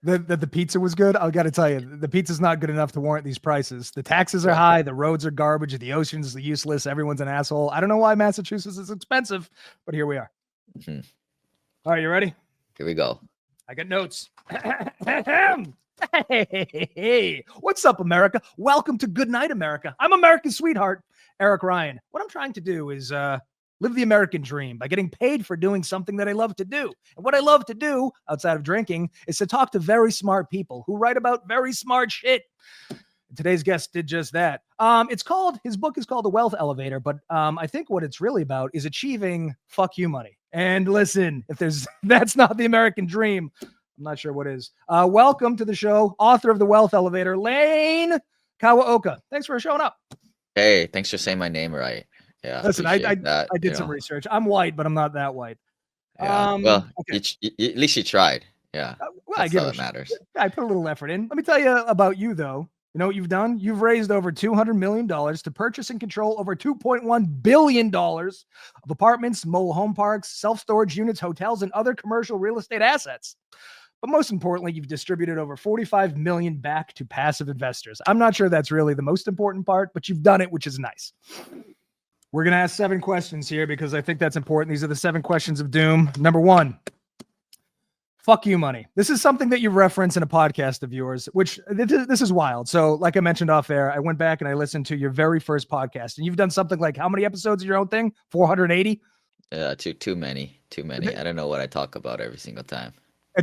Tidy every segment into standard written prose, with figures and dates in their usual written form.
that the pizza was good. I got to tell you, the pizza's not good enough to warrant these prices. The taxes are high, the roads are garbage, the ocean's useless, everyone's an asshole. I don't know why Massachusetts is expensive, but here we are. Mhm. All right, you ready? Here we go. I got notes. Hey, what's up, America? Welcome to Goodnight America. I'm America's sweetheart, Eric Ryan. What I'm trying to do is live the American dream by getting paid for doing something that I love to do. And what I love to do, outside of drinking, is to talk to very smart people who write about very smart shit. Today's guest did just that. His book is called The Wealth Elevator, but I think what it's really about is achieving fuck you money. And listen, if that's not the American dream, I'm not sure what is. Welcome to the show, author of The Wealth Elevator, Lane Kawaoka. Thanks for showing up. Hey, thanks for saying my name right. Yeah, Listen, I that, did some research. I'm white, but I'm not that white. Yeah. Well, Okay. at least you tried. Yeah. Well, I That's give all it that matters. I put a little effort in. Let me tell you about you, though. You know what you've done? You've raised over $200 million to purchase and control over $2.1 billion of apartments, mobile home parks, self-storage units, hotels, and other commercial real estate assets. But most importantly, you've distributed over 45 million back to passive investors. I'm not sure that's really the most important part, but you've done it, which is nice. We're going to ask 7 questions here because I think that's important. These are the 7 questions of doom. Number 1, fuck you money. This is something that you reference in a podcast of yours, which this is wild. So like I mentioned off air, I went back and I listened to your very first podcast, and you've done something like how many episodes of your own thing? 480? Too many. I don't know what I talk about every single time.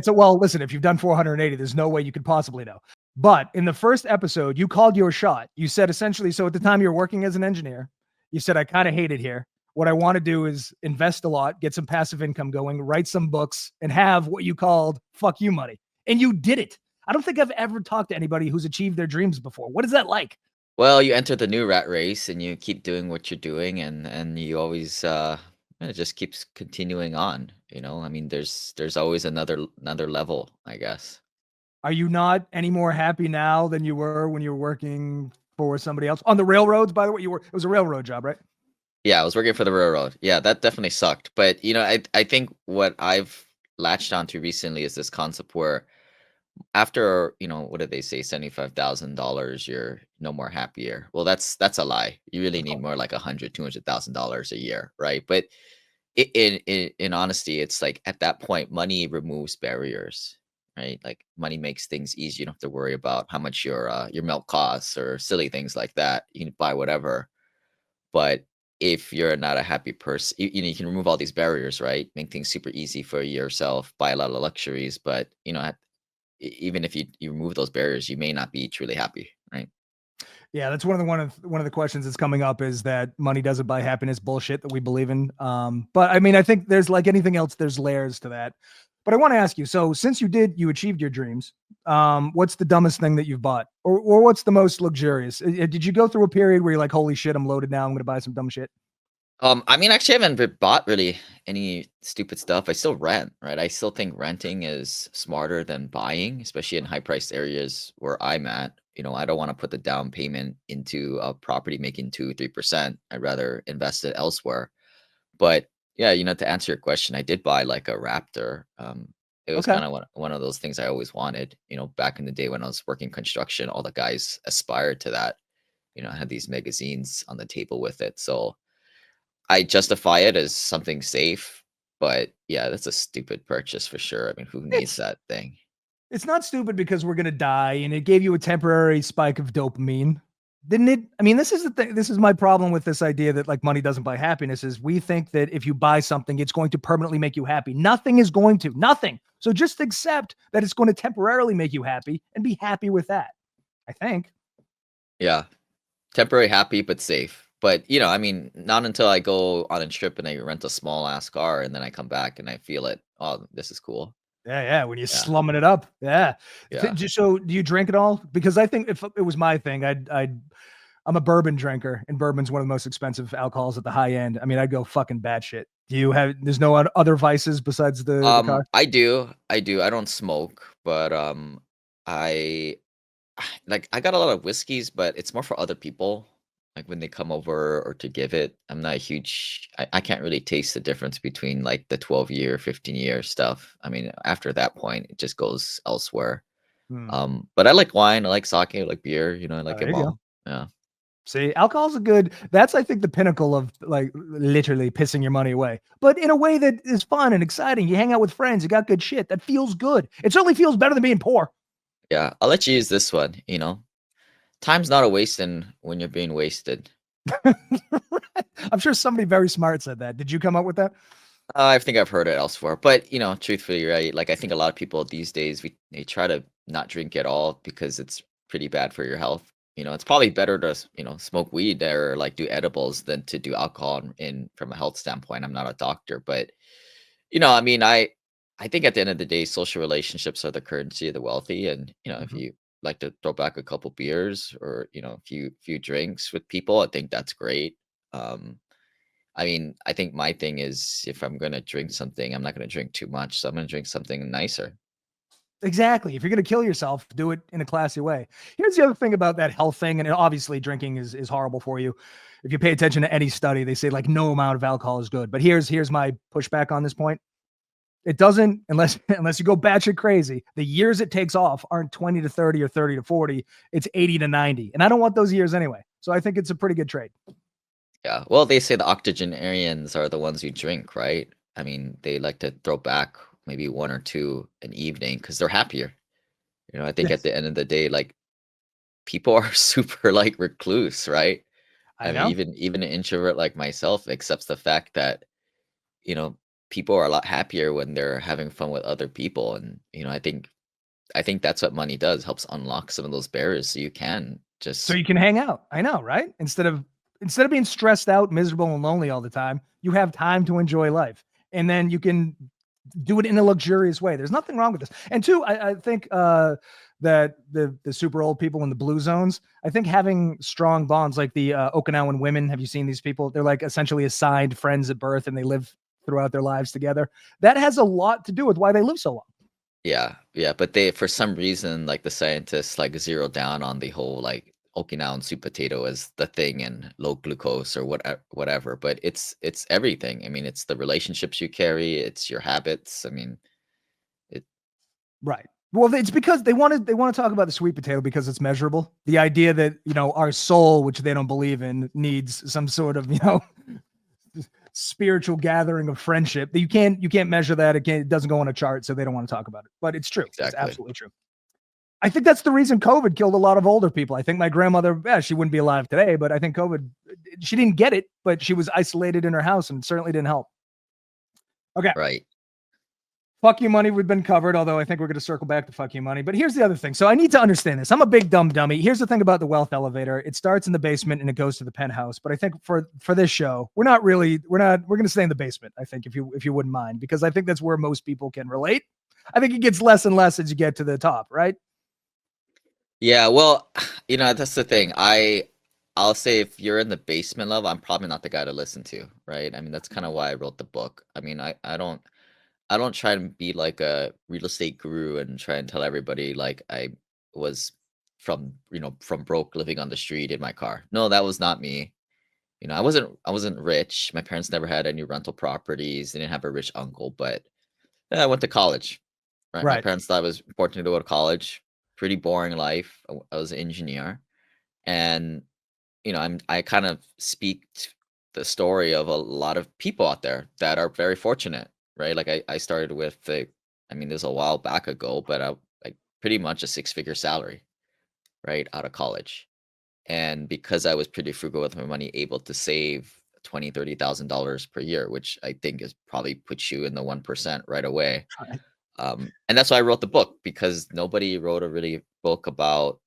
Well, listen, if you've done 480, there's no way you could possibly know. But in the first episode, you called your shot. You said essentially, so at the time you were working as an engineer, you said, I kind of hate it here. What I want to do is invest a lot, get some passive income going, write some books, and have what you called fuck you money. And you did it. I don't think I've ever talked to anybody who's achieved their dreams before. What is that like? Well, you enter the new rat race and you keep doing what you're doing, and you always it just keeps continuing on. I mean, there's always another level, I guess. Are you not any more happy now than you were when you were working for somebody else on the railroads? By the way, it was a railroad job, right? Yeah, I was working for the railroad. Yeah, that definitely sucked. But I think what I've latched onto recently is this concept where after, what did they say, $75,000, you're no more happier. Well, that's a lie. You really need more like $200,000 a year, right? But in honesty, it's like at that point, money removes barriers, right? Like money makes things easy. You don't have to worry about how much your milk costs or silly things like that. You can buy whatever. But if you're not a happy person, you can remove all these barriers, right? Make things super easy for yourself, buy a lot of luxuries. But even if you remove those barriers, you may not be truly happy, right? Yeah, that's one of the questions that's coming up is that money doesn't buy happiness bullshit that we believe in. But I mean, I think there's like anything else, there's layers to that. But I want to ask you, so since you achieved your dreams, what's the dumbest thing that you've bought? Or what's the most luxurious? Did you go through a period where you're like, holy shit, I'm loaded now, I'm going to buy some dumb shit? I mean, actually, I haven't bought really any stupid stuff. I still rent, right? I still think renting is smarter than buying, especially in high-priced areas where I'm at. I don't want to put the down payment into a property making 2-3%. I'd rather invest it elsewhere. But yeah, to answer your question, I did buy like a Raptor. It was Okay. kind of one of those things I always wanted. Back in the day when I was working construction, all the guys aspired to that. I had these magazines on the table with it. So I justify it as something safe, but yeah, that's a stupid purchase for sure. I mean, who needs that thing? It's not stupid because we're going to die and it gave you a temporary spike of dopamine. Didn't it? I mean, this is the thing. This is my problem with this idea that like money doesn't buy happiness is we think that if you buy something, it's going to permanently make you happy. Nothing is going to, nothing. So just accept that it's going to temporarily make you happy and be happy with that. I think. Yeah. Temporary happy, but safe. But, I mean, not until I go on a trip and I rent a small ass car and then I come back and I feel it. Oh, this is cool. Yeah. When you're slumming it up. Yeah. So do you drink at all? Because I think if it was my thing, I'm a bourbon drinker and bourbon's one of the most expensive alcohols at the high end. I mean, I'd go fucking batshit. There's no other vices besides the car? I do. I don't smoke, but, I I got a lot of whiskeys, but it's more for other people. Like when they come over or to give it, I'm not a huge. I can't really taste the difference between like the 12-year, 15-year stuff. I mean, after that point, it just goes elsewhere. Hmm. But I like wine, I like sake, I like beer, I like There them you go. all. Yeah. See, alcohol's a good, that's, I think, the pinnacle of like literally pissing your money away, but in a way that is fun and exciting. You hang out with friends, you got good shit. That feels good. It certainly feels better than being poor. Yeah. I'll let you use this one. Time's not a wasting when you're being wasted. I'm sure somebody very smart said that. Did you come up with that? I think I've heard it elsewhere, but truthfully, right? Like I think a lot of people these days they try to not drink at all because it's pretty bad for your health. It's probably better to smoke weed or like do edibles than to do alcohol in from a health standpoint. I'm not a doctor, but I mean, I think at the end of the day, social relationships are the currency of the wealthy, and if Mhm. you like to throw back a couple beers or a few drinks with people, I think that's great. Um, I mean, I think my thing is if I'm gonna drink something, I'm not gonna drink too much. So I'm gonna drink something nicer. Exactly. If you're going to kill yourself, do it in a classy way. Here's the other thing about that health thing, and obviously drinking is horrible for you. If you pay attention to any study, they say like no amount of alcohol is good. But here's my pushback on this point. It doesn't unless unless you go batshit crazy. The years it takes off aren't 20 to 30 or 30 to 40. It's 80 to 90. And I don't want those years anyway. So I think it's a pretty good trade. Yeah. Well, they say the octogenarians are the ones who drink, right? I mean, they like to throw back maybe one or two an evening because they're happier. I think at Yes. the end of the day, like people are super like recluse, right? I I mean, know. even an introvert like myself accepts the fact that, you know, people are a lot happier when they're having fun with other people. And, I think that's what money does, helps unlock some of those barriers so you can So just you can hang out. I know, right? Instead of being stressed out, miserable, and lonely all the time, you have time to enjoy life. And then you can do it in a luxurious way. There's nothing wrong with this. And two, I think that the super old people in the blue zones, I think having strong bonds like the Okinawan women, have you seen these people? They're like essentially assigned friends at birth and they live throughout their lives together. That has a lot to do with why they live so long. yeah, yeah, but they for some reason, like, the scientists, like, zero down on the whole, like, Okinawan sweet potato as the thing and low glucose or whatever, but it's everything. I mean, it's the relationships you carry, it's your habits. I mean, it Right. Well, it's because they want to talk about the sweet potato because it's measurable. The idea that our soul, which they don't believe in, needs some sort of spiritual gathering of friendship. You can't measure that. It doesn't go on a chart, so they don't want to talk about it. But it's true. It's exactly. absolutely true. I think that's the reason COVID killed a lot of older people. I think my grandmother, yeah, she wouldn't be alive today, but I think COVID, she didn't get it, but she was isolated in her house and certainly didn't help. Okay. Right. Fuck you money, we've been covered, although I think we're going to circle back to fuck you money. But here's the other thing. So I need to understand this. I'm a big dumb dummy. Here's the thing about the wealth elevator. It starts in the basement and it goes to the penthouse. But I think for this show, we're going to stay in the basement, I think, if you wouldn't mind, because I think that's where most people can relate. I think it gets less and less as you get to the top, right? Yeah, well, that's the thing. I'll say if you're in the basement level, I'm probably not the guy to listen to, right? I mean, that's kind of why I wrote the book. I mean, I don't try to be like a real estate guru and try and tell everybody like I was from broke living on the street in my car. No, that was not me. I wasn't rich. My parents never had any rental properties. They didn't have a rich uncle, but yeah, I went to college. Right? My Right. parents thought it was important to go to college. Pretty boring life. I was an engineer, and I kind of speak the story of a lot of people out there that are very fortunate, right? Like I started with I mean, this was a while back ago, but I like pretty much a six-figure salary, right, out of college. And because I was pretty frugal with my money, able to save 20, $30,000 per year, which I think is probably puts you in the 1% right away. Right. And that's why I wrote the book because nobody wrote a really book about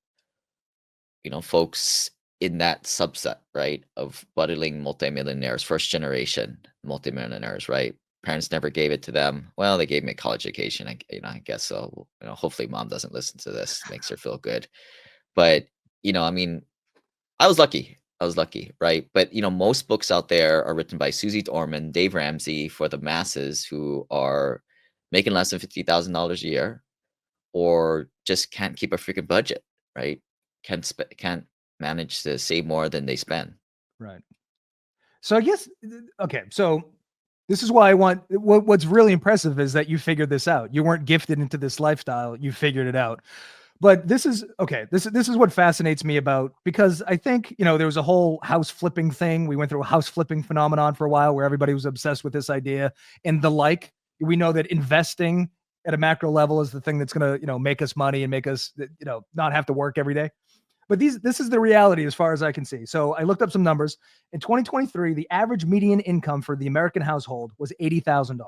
folks in that subset, right, of budding multimillionaires, first generation multimillionaires, right? Parents never gave it to them. Well, they gave me a college education. I guess so. Hopefully, mom doesn't listen to this. Makes her feel good. But I mean, I was lucky. I was lucky, right? But most books out there are written by Susie Orman, Dave Ramsey for the masses who are making less than $50,000 a year or just can't keep a freaking budget, right? Can't manage to save more than they spend. Right. So I guess okay. So this is why what's really impressive is that you figured this out. You weren't gifted into this lifestyle. You figured it out. But this is okay. This is what fascinates me about, because I think, there was a whole house flipping thing. We went through a house flipping phenomenon for a while where everybody was obsessed with this idea and the like. We know that investing at a macro level is the thing that's going to, make us money and make us, not have to work every day. But this is the reality as far as I can see. So I looked up some numbers. In 2023, the average median income for the American household was $80,000.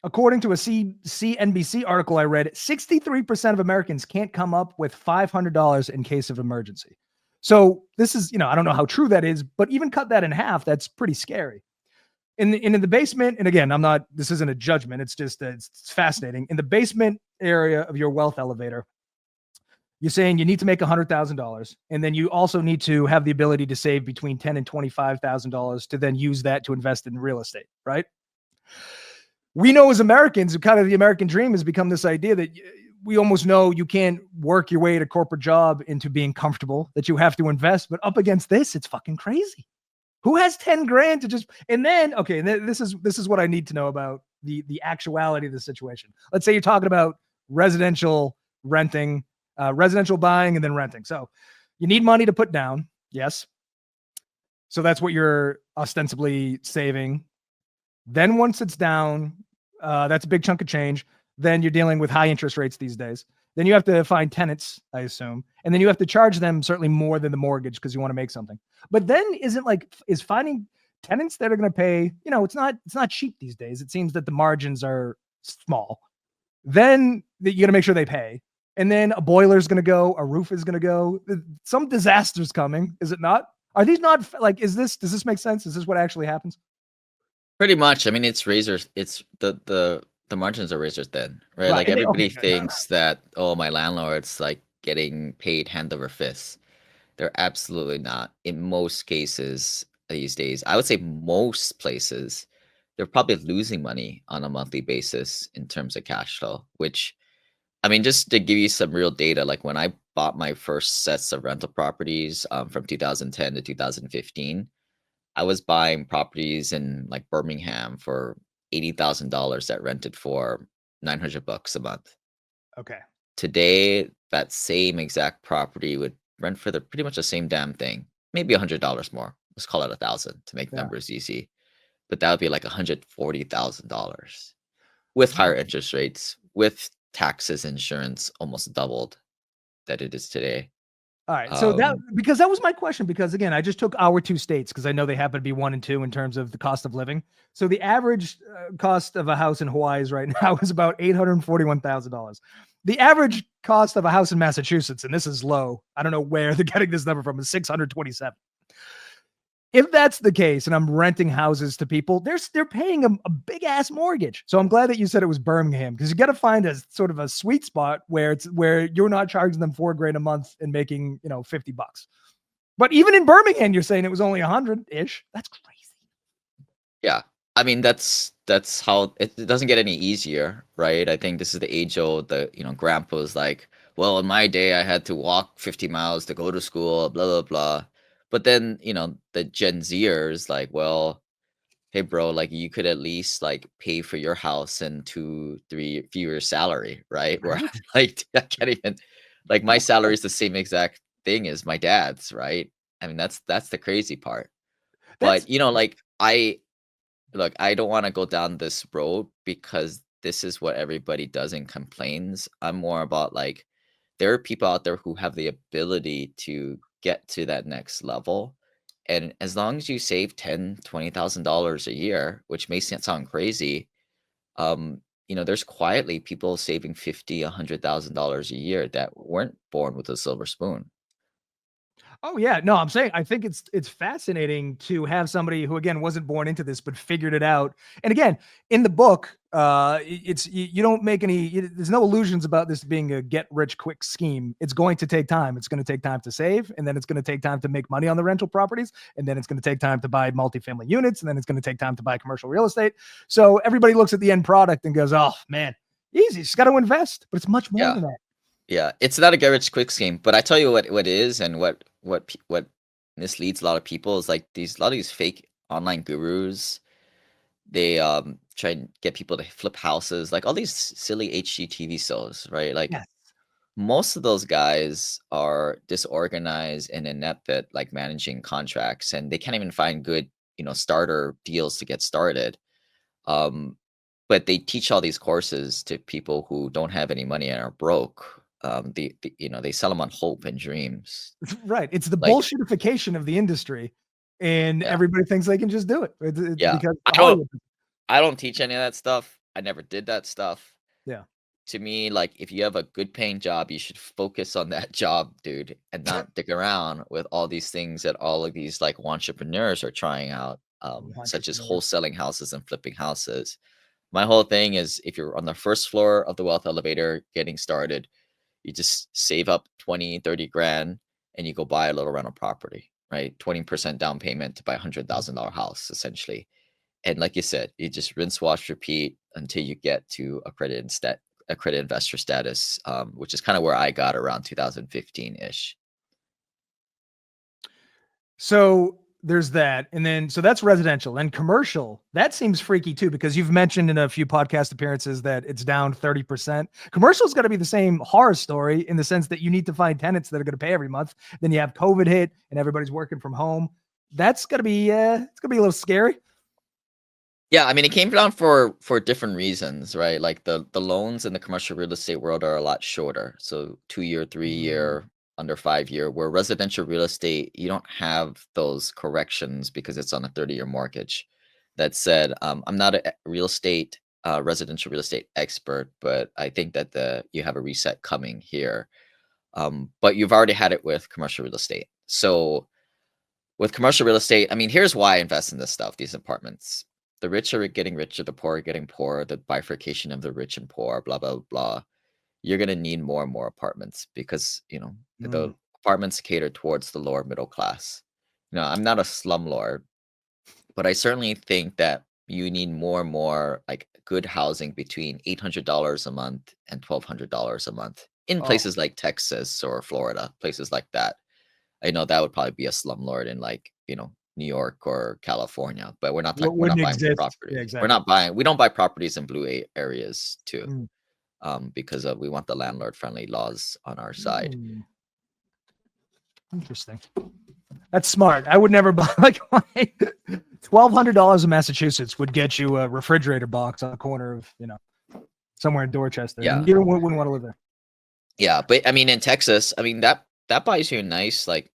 According to a CNBC article I read, 63% of Americans can't come up with $500 in case of emergency. So this is, I don't know how true that is, but even cut that in half, that's pretty scary. In the basement, and again, this isn't a judgment. It's just, it's fascinating. In the basement area of your wealth elevator, you're saying you need to make $100,000, and then you also need to have the ability to save between $10,000 and $25,000 to then use that to invest in real estate, right? We know as Americans, kind of the American dream has become this idea that we almost know you can't work your way to corporate job into being comfortable, that you have to invest. But up against this, it's fucking crazy. Who has 10 grand to just, and then, okay, this is what I need to know about the actuality of the situation. Let's say you're talking about residential renting, residential buying, and then renting. So you need money to put down. Yes. So that's what you're ostensibly saving. Then once it's down, that's a big chunk of change. Then you're dealing with high interest rates these days. Then you have to find tenants, I assume. And then you have to charge them certainly more than the mortgage because you want to make something. But then is finding tenants that are going to pay, it's not cheap these days. It seems that the margins are small. Then you got to make sure they pay. And then a boiler's going to go, a roof is going to go. Some disaster's coming, is it not? Are these not does this make sense? Is this what actually happens? Pretty much. I mean, it's razors. It's the margins are razor thin, right? Like everybody thinks that, oh, my landlord's like getting paid hand over fist. They're absolutely not. In most cases these days, I would say most places, they're probably losing money on a monthly basis in terms of cash flow, which, I mean, just to give you some real data, like when I bought my first sets of rental properties from 2010 to 2015, I was buying properties in like Birmingham for $80,000 that rented for $900 a month. Okay. Today, that same exact property would rent for pretty much the same damn thing, maybe $100 more. Let's call it 1,000 to make numbers easy, but that would be like $140,000 with higher interest rates, with taxes, insurance almost doubled that it is today. All right. So because that was my question, because again, I just took our two states because I know they happen to be 1 and 2 in terms of the cost of living. So the average cost of a house in Hawaii right now is about $841,000. The average cost of a house in Massachusetts, and this is low, I don't know where they're getting this number from, is $627. If that's the case, and I'm renting houses to people, they're paying a big ass mortgage. So I'm glad that you said it was Birmingham, because you got to find a sort of a sweet spot where you're not charging them $4,000 a month and making $50. But even in Birmingham, you're saying it was only 100-ish. That's crazy. Yeah, I mean that's how it doesn't get any easier, right? I think this is the age old, grandpa's like, well, in my day I had to walk 50 miles to go to school, blah blah blah. But then, the Gen Zers like, well, hey bro, like you could at least like pay for your house and 2-3 fewer salary, right? Where Right. like I can't even, like my salary is the same exact thing as my dad's, right? I mean, that's the crazy part. That's But like I don't want to go down this road because this is what everybody does and complains. I'm more about like there are people out there who have the ability to get to that next level. And as long as you save $10,000-$20,000 a year, which may sound crazy, there's quietly people saving $50,000-$100,000 a year that weren't born with a silver spoon. Oh yeah, no, I'm saying I think it's fascinating to have somebody who again wasn't born into this but figured it out. And again, in the book, it's you don't make there's no illusions about this being a get rich quick scheme. It's going to take time. It's going to take time to save, and then it's going to take time to make money on the rental properties, and then it's going to take time to buy multifamily units, and then it's going to take time to buy commercial real estate. So everybody looks at the end product and goes, "Oh man, easy. Just got to invest." But it's much more than that. Yeah, it's not a get rich quick scheme, but I tell you what is, and what misleads a lot of people is like a lot of these fake online gurus. They try and get people to flip houses, like all these silly HGTV shows, right? Like Yes. most of those guys are disorganized and inept at like managing contracts, and they can't even find good, starter deals to get started. Um, but they teach all these courses to people who don't have any money and are broke. They sell them on hope and dreams. Right. It's the Like, bullshitification of the industry, and yeah, everybody thinks they can just do it. It's yeah. because I don't, Hollywood. I don't teach any of that stuff. I never did that stuff. Yeah. To me, like if you have a good paying job, you should focus on that job, dude, and not dick around with all these things that all of these like entrepreneurs are trying out, such as Entrepreneurs. wholesaling houses and flipping houses. My whole thing is if you're on the first floor of the wealth elevator getting started, you just save up 20, 30 grand and you go buy a little rental property, right? 20% down payment to buy $100,000 house, essentially. And like you said, you just rinse, wash, repeat until you get to accredited investor status, which is kind of where I got around 2015 ish. So there's that. And then, so that's residential and commercial. That seems freaky too, because you've mentioned in a few podcast appearances that it's down 30%. Commercial's got to be the same horror story in the sense that you need to find tenants that are going to pay every month. Then you have COVID hit and everybody's working from home. That's going to be, it's going to be a little scary. Yeah, I mean, it came down for different reasons, right? Like the loans in the commercial real estate world are a lot shorter, so 2 year, 3 year, under 5 year. Where residential real estate, you don't have those corrections because it's on a 30-year mortgage. That said, I'm not a residential real estate expert, but I think that you have a reset coming here. But you've already had it with commercial real estate, so with commercial real estate, I mean, here's why I invest in this stuff, these apartments. The rich are getting richer, the poor are getting poorer, the bifurcation of the rich and poor, blah, blah, blah. You're going to need more and more apartments because, the Mm. apartments cater towards the lower middle class. I'm not a slumlord, but I certainly think that you need more and more like good housing between $800 a month and $1,200 a month in Oh, places like Texas or Florida, places like that. I know that would probably be a slumlord in like, New York or California, but what we're not wouldn't buying exist? Yeah, properties. exactly. We don't buy properties in blue areas too, Mm. because we want the landlord friendly laws on our side. Mm. Interesting. That's smart. I would never buy like $1,200 in Massachusetts would get you a refrigerator box on the corner of, somewhere in Dorchester, Yeah. and you wouldn't want to live there. Yeah. But I mean, in Texas, I mean, that buys you a nice, like,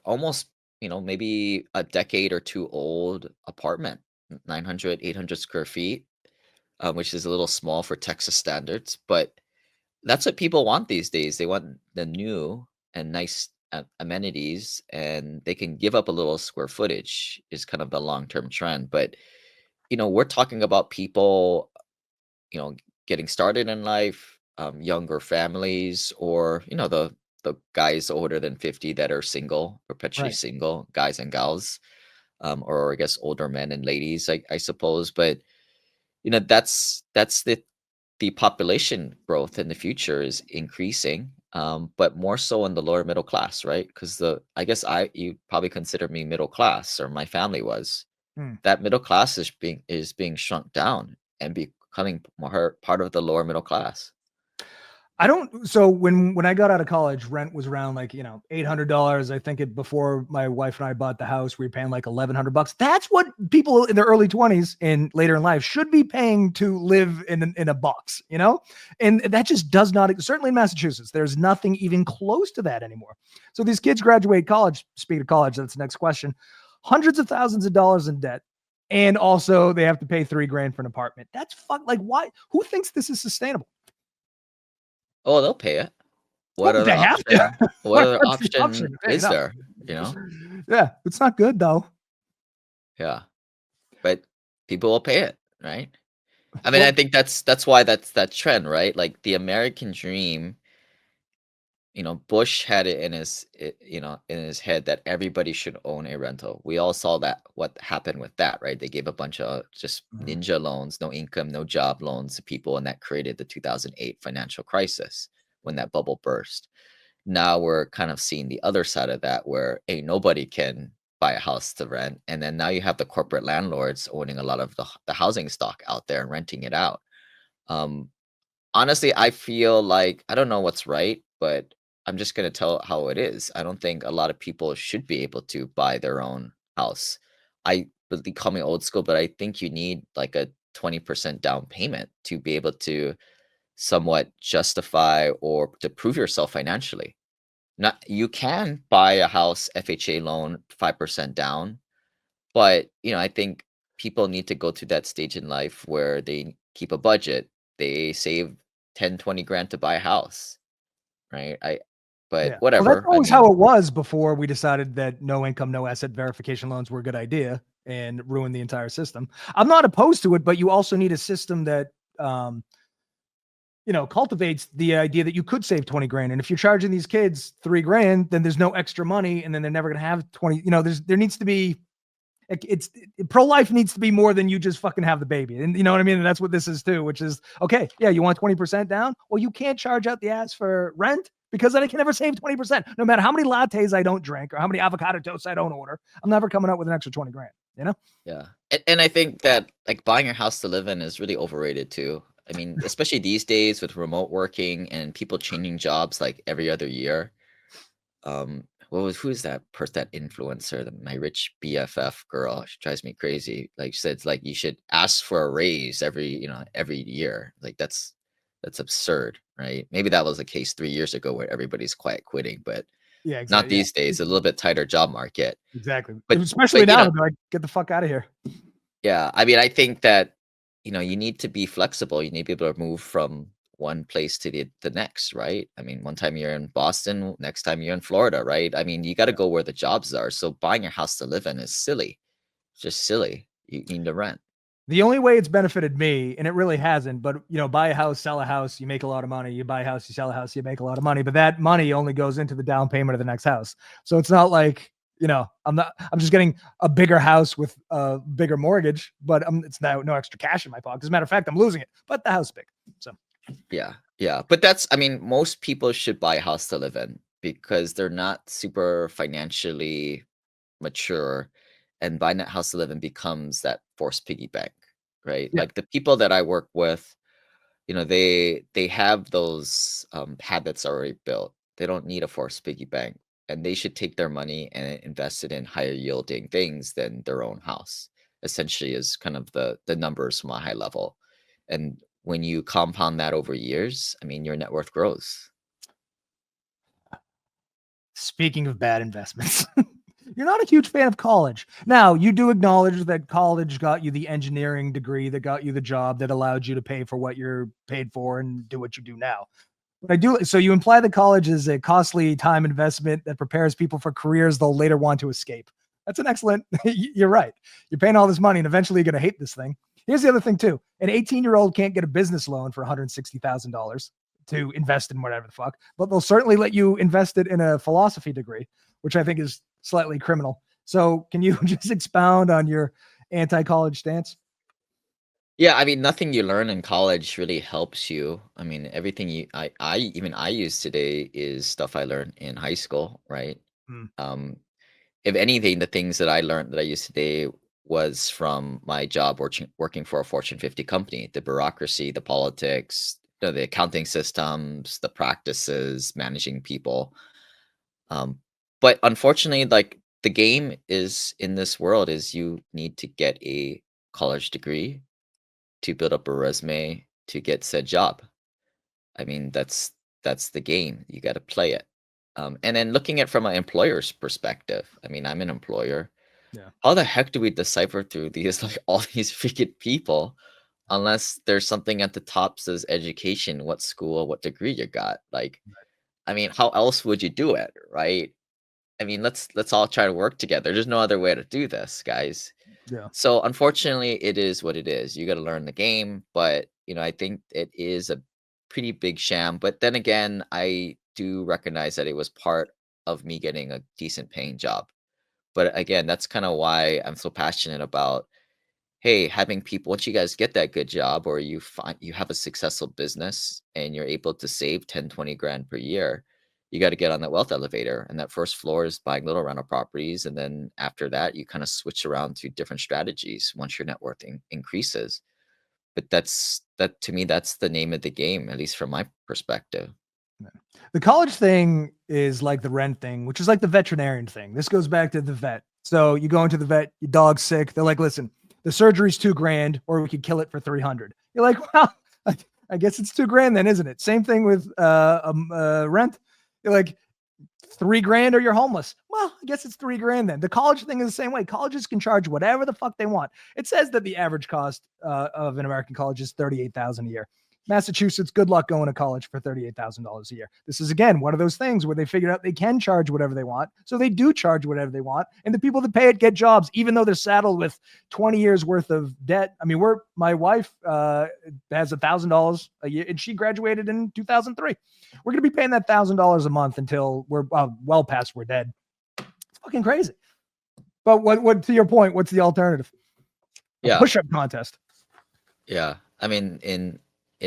almost, maybe a decade or two old apartment, 900, 800 square feet, which is a little small for Texas standards, but that's what people want these days. They want the new and nice amenities, and they can give up a little square footage is kind of the long-term trend. But, we're talking about people, you know, getting started in life, younger families, or, the guys older than 50 that are single, perpetually Right. single, guys and gals, or I guess older men and ladies, I suppose. But, that's the population growth in the future is increasing, but more so in the lower middle class, right? Because I guess you probably consider me middle class, or my family was. Hmm. That middle class is being shrunk down and becoming more part of the lower middle class. I don't. So when I got out of college, rent was around like $800. I think before my wife and I bought the house, we were paying like $1,100. That's what people in their early 20s and later in life should be paying to live in a box, and that just does not. Certainly in Massachusetts, there's nothing even close to that anymore. So these kids graduate college. Speaking of college, that's the next question. Hundreds of thousands of dollars in debt. And also they have to pay $3,000 for an apartment. That's like, why? Who thinks this is sustainable? Oh, they'll pay it. Well, What other they have to. option? What other What's the option? option Hey, is no. there? You know? Yeah, it's not good though. Yeah, but people will pay it, right? I mean, I Well, think that's why that's that trend, right? Like the American dream. Bush had it in his head that everybody should own a rental. We all saw that what happened with that, right? They gave a bunch of just ninja loans, no income, no job loans to people, and that created the 2008 financial crisis when that bubble burst. Now we're kind of seeing the other side of that where nobody can buy a house to rent, and then now you have the corporate landlords owning a lot of the housing stock out there and renting it out. Um, Honestly, I feel like I don't know what's right, but I'm just gonna tell how it is. I don't think a lot of people should be able to buy their own house. I They call me old school, but I think you need like a 20% down payment to be able to somewhat justify or to prove yourself financially. Not you can buy a house FHA loan 5% down, but, I think people need to go to that stage in life where they keep a budget. They save 10, 20 grand to buy a house, right? But Yeah. Well, that's whatever. I always how mean, it was before we decided that no income, no asset verification loans were a good idea and ruined the entire system. I'm not opposed to it, but you also need a system that, um, cultivates the idea that you could save 20 grand. And if you're charging these kids 3 grand, then there's no extra money. And then they're never going to have 20, there needs to be, it's pro-life needs to be more than you just fucking have the baby. And you know what I mean? And that's what this is too, which is, okay, yeah, you want 20% down? Well, you can't charge out the ass for rent because then I can never save 20%. No matter how many lattes I don't drink or how many avocado toasts I don't order, I'm never coming up with an extra 20 grand, you know? yeah. And I think that like buying a house to live in is really overrated too. I mean, especially these days with remote working and people changing jobs like every other year. Who's that influencer, my rich BFF girl? She drives me crazy. Like she said, like you should ask for a raise every year. Like that's absurd, right? Maybe that was the case 3 years ago where everybody's quiet quitting, but Yeah, not exactly. these days. A little bit tighter job market. Exactly. But Especially but now, like, get the fuck out of here. yeah, I mean, I think that, you need to be flexible. You need to be able to move from one place to the next, right? I mean, one time you're in Boston, next time you're in Florida, right? I mean, you got to go where the jobs are. So buying a house to live in is silly, just silly. You need to rent. The only way it's benefited me, and it really hasn't, but buy a house, sell a house, you make a lot of money. You buy a house, you sell a house, you make a lot of money. But that money only goes into the down payment of the next house. So it's not like, I'm just getting a bigger house with a bigger mortgage, but it's now no extra cash in my pocket. As a matter of fact, I'm losing it, but the house is big. So Yeah, yeah. But I mean, most people should buy a house to live in because they're not super financially mature, and buying that house to live in becomes that forced piggy bank, right? yeah, Like the people that I work with, they have those habits already built. They don't need a forced piggy bank, and they should take their money and invest it in higher yielding things than their own house. Essentially, is kind of the numbers from a high level, and when you compound that over years, I mean, your net worth grows. speaking of bad investments, you're not a huge fan of college. Now, you do acknowledge that college got you the engineering degree that got you the job that allowed you to pay for what you're paid for and do what you do now. But I do. So you imply that college is a costly time investment that prepares people for careers they'll later want to escape. That's an excellent. You're right. You're paying all this money, and eventually you're going to hate this thing. Here's the other thing too: an 18-year-old can't get a business loan for $160,000 to invest in whatever the fuck, but they'll certainly let you invest it in a philosophy degree, which I think is slightly criminal. So, can you just expound on your anti-college stance? Yeah, I mean, nothing you learn in college really helps you. I mean, everything I use today is stuff I learned in high school, right? Hmm. Um, if anything, the things that I learned that I use today was from my job working for a Fortune 50 company, the bureaucracy, the politics, the accounting systems, the practices, managing people. Um, but unfortunately, like the game is in this world is you need to get a college degree to build up a resume to get said job. I mean, that's the game. You got to play it. And then looking at from an employer's perspective, I mean, I'm an employer. Yeah. How the heck do we decipher through these like all these freaking people unless there's something at the top says education, what school, what degree you got? Like, I mean, how else would you do it, right? I mean, let's all try to work together. There's no other way to do this, guys. Yeah. So unfortunately, it is what it is. You got to learn the game, but I think it is a pretty big sham. But then again, I do recognize that it was part of me getting a decent paying job. But again, that's kind of why I'm so passionate about, hey, having people once you guys get that good job or you find you have a successful business and you're able to save 10, 20 grand per year, you got to get on that wealth elevator, and that first floor is buying little rental properties, and then after that you kind of switch around to different strategies once your net worth increases. But that to me, that's the name of the game, at least from my perspective. The college thing is like the rent thing, which is like the veterinarian thing. This goes back to the vet. So you go into the vet, your dog's sick. They're like, listen, the surgery's $2,000, or we could kill it for 300. You're like, well, I guess it's $2,000 then, isn't it? Same thing with rent. You're like, $3,000 or you're homeless. Well, I guess it's $3,000 then. The college thing is the same way. Colleges can charge whatever the fuck they want. It says that the average cost of an American college is $38,000 a year. Massachusetts, good luck going to college for $38,000 a year. This is, again, one of those things where they figured out they can charge whatever they want. So they do charge whatever they want. And the people that pay it get jobs, even though they're saddled with 20 years worth of debt. I mean, my wife has $1,000 a year, and she graduated in 2003. We're going to be paying that $1,000 a month until we're well past we're dead. It's fucking crazy. But what to your point, what's the alternative? Yeah. Push-up contest. Yeah. I mean, in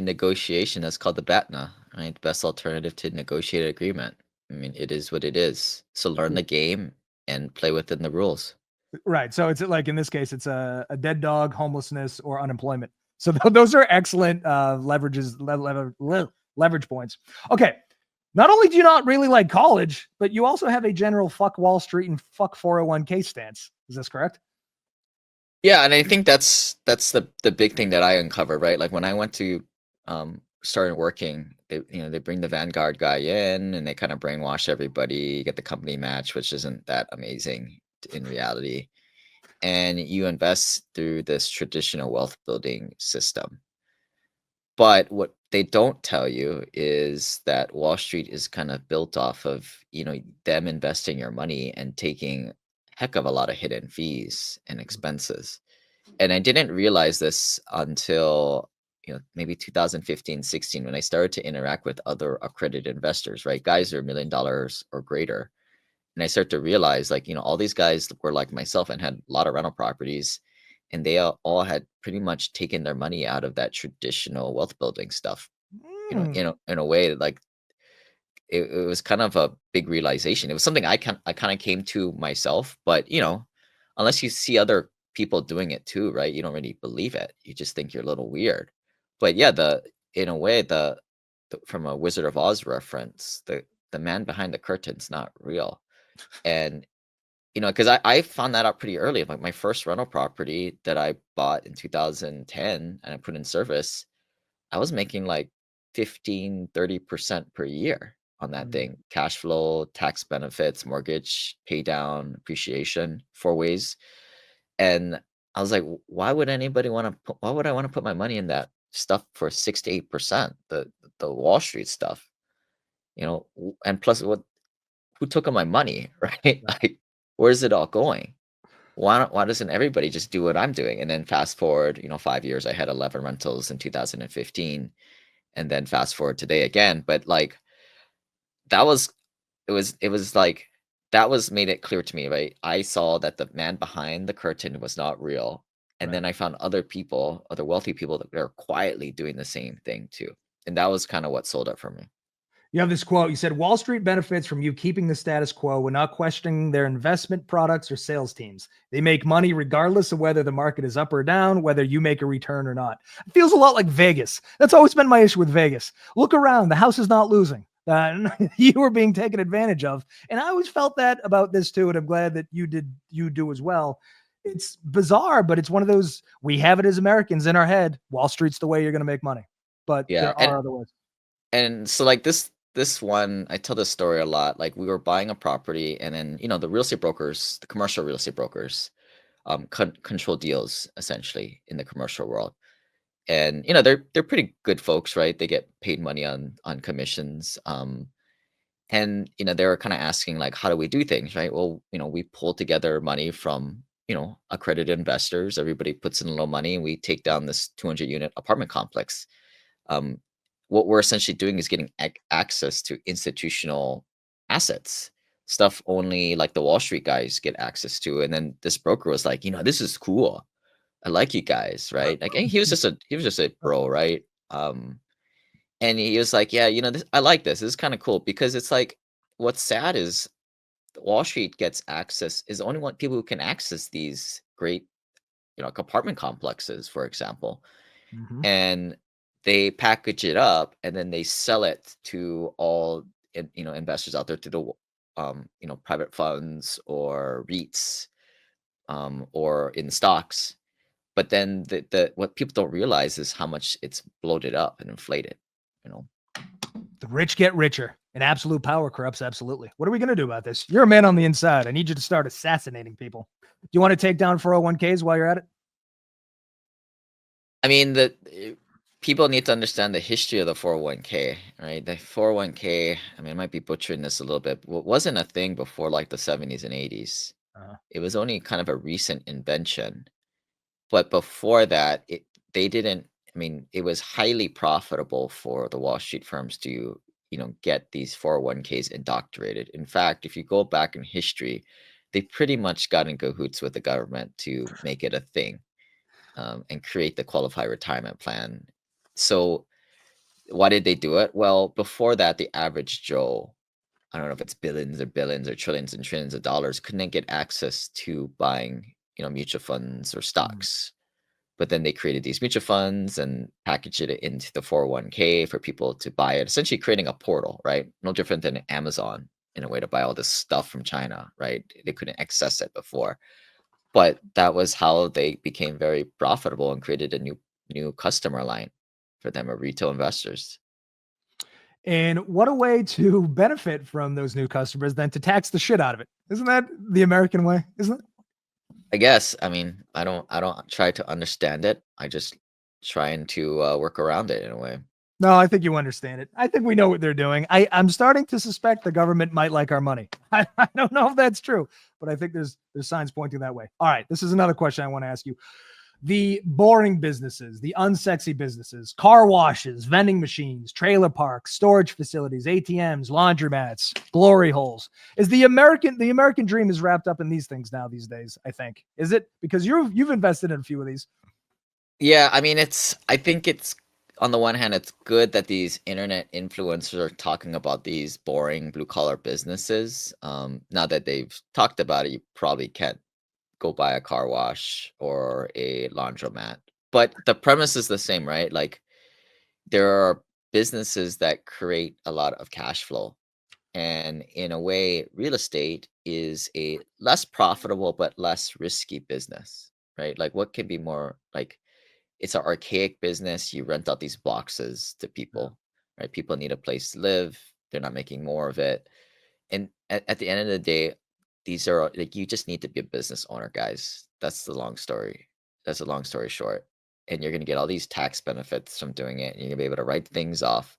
negotiation, that's called the BATNA, right? Best alternative to negotiated agreement. I mean, it is what it is. So learn the game and play within the rules. Right. So it's like, in this case, it's a dead dog, homelessness, or unemployment. So those are excellent leverage points. Okay. Not only do you not really like college, but you also have a general fuck Wall Street and fuck 401k stance. Is this correct? Yeah, and I think that's the big thing that I uncovered, right? Like when I went to started working, they bring the Vanguard guy in and they kind of brainwash everybody. You get the company match, which isn't that amazing in reality. And you invest through this traditional wealth building system. But what they don't tell you is that Wall Street is kind of built off of, them investing your money and taking heck of a lot of hidden fees and expenses. And I didn't realize this until, maybe 2015, 16, when I started to interact with other accredited investors, right? Guys who are $1 million or greater. And I started to realize, like, all these guys were like myself and had a lot of rental properties, and they all had pretty much taken their money out of that traditional wealth building stuff. In a way, like it was kind of a big realization. It was something I kind of came to myself, but unless you see other people doing it too, right? You don't really believe it. You just think you're a little weird. But yeah, in a way, from a Wizard of Oz reference, the man behind the curtain's not real. And because I found that out pretty early. Like my first rental property that I bought in 2010 and I put in service, I was making like 15-30% per year on that thing. Cash flow, tax benefits, mortgage, pay down, appreciation, 4 ways. And I was like, why would I want to put my money in that stuff for 6 to 8%? The Wall Street stuff, and plus who took all my money, right? Like, where's it all going? Why doesn't everybody just do what I'm doing? And then fast forward, 5 years, I had 11 rentals in 2015, and then fast forward today again. But like, it was like, that was made it clear to me, right? I saw that the man behind the curtain was not real. And then I found other wealthy people that are quietly doing the same thing too. And that was kind of what sold it for me. You have this quote. You said Wall Street benefits from you keeping the status quo when not questioning their investment products or sales teams. They make money regardless of whether the market is up or down, whether you make a return or not. It feels a lot like Vegas. That's always been my issue with Vegas. Look around. The house is not losing. You were being taken advantage of. And I always felt that about this too. And I'm glad that you do as well. It's bizarre, but it's one of those, we have it as Americans in our head. Wall Street's the way you're going to make money. But Yeah. there are other ways. And so like this one, I tell this story a lot. Like we were buying a property, and then the real estate brokers, the commercial real estate brokers, control deals essentially in the commercial world. And they're pretty good folks, right? They get paid money on commissions. And they were kind of asking, like, how do we do things, right? Well, we pull together money from accredited investors. Everybody puts in a little money, and we take down this 200-unit apartment complex. What we're essentially doing is getting access to institutional assets, stuff only like the Wall Street guys get access to. And then this broker was like, this is cool. I like you guys, right? Like, and he was just a bro, right? And he was like, yeah, I like this. This is kind of cool because it's like, what's sad is Wall Street gets access is the only one people who can access these great, like apartment complexes, for example. Hmm. And they package it up and then they sell it to all investors out there, to the private funds or REITs, or in stocks. But then the what people don't realize is how much it's bloated up and inflated, you know. The rich get richer, and absolute power corrupts absolutely. What are we going to do about this? You're a man on the inside. I need you to start assassinating people. Do you want to take down 401ks while you're at it? I mean, people need to understand the history of the 401k, right? The 401k, I mean, I might be butchering this a little bit, but wasn't a thing before like the 70s and 80s. Uh, It was only kind of a recent invention. But before that, they didn't, I mean, it was highly profitable for the Wall Street firms to, get these 401ks indoctrinated. In fact, if you go back in history, they pretty much got in cahoots with the government to make it a thing, and create the qualified retirement plan. So why did they do it? Well, before that, the average Joe, I don't know if it's billions or trillions and trillions of dollars, couldn't get access to buying, mutual funds or mm. stocks. But then they created these mutual funds and packaged it into the 401k for people to buy it, essentially creating a portal, right? No different than Amazon in a way, to buy all this stuff from China, right? They couldn't access it before. But that was how they became very profitable and created a new customer line for them, or retail investors. And what a way to benefit from those new customers than to tax the shit out of it. Isn't that the American way? Isn't it? I guess. I mean, I don't try to understand it. I just trying to work around it in a way. No, I think you understand it. I think we know what they're doing. I'm starting to suspect the government might like our money. I don't know if that's true, but I think there's signs pointing that way. All right, this is another question I want to ask you. The boring businesses, the unsexy businesses, car washes, vending machines, trailer parks, storage facilities, ATMs, laundromats, glory holes. Is the American dream is wrapped up in these things now these days, I think. Is it? Because you've invested in a few of these. Yeah, I mean, I think it's, on the one hand, it's good that these internet influencers are talking about these boring blue collar businesses. Now that they've talked about it, you probably can't go buy a car wash or a laundromat. But the premise is the same, right? Like, there are businesses that create a lot of cash flow. And in a way, real estate is a less profitable but less risky business, right? Like, what can be more like, it's an archaic business. You rent out these boxes to Yeah. people, right? People need a place to live. They're not making more of it. And at the end of the day, these are like, you just need to be a business owner, guys. That's the long story. That's a long story short. And you're gonna get all these tax benefits from doing it. And you're gonna be able to write things off.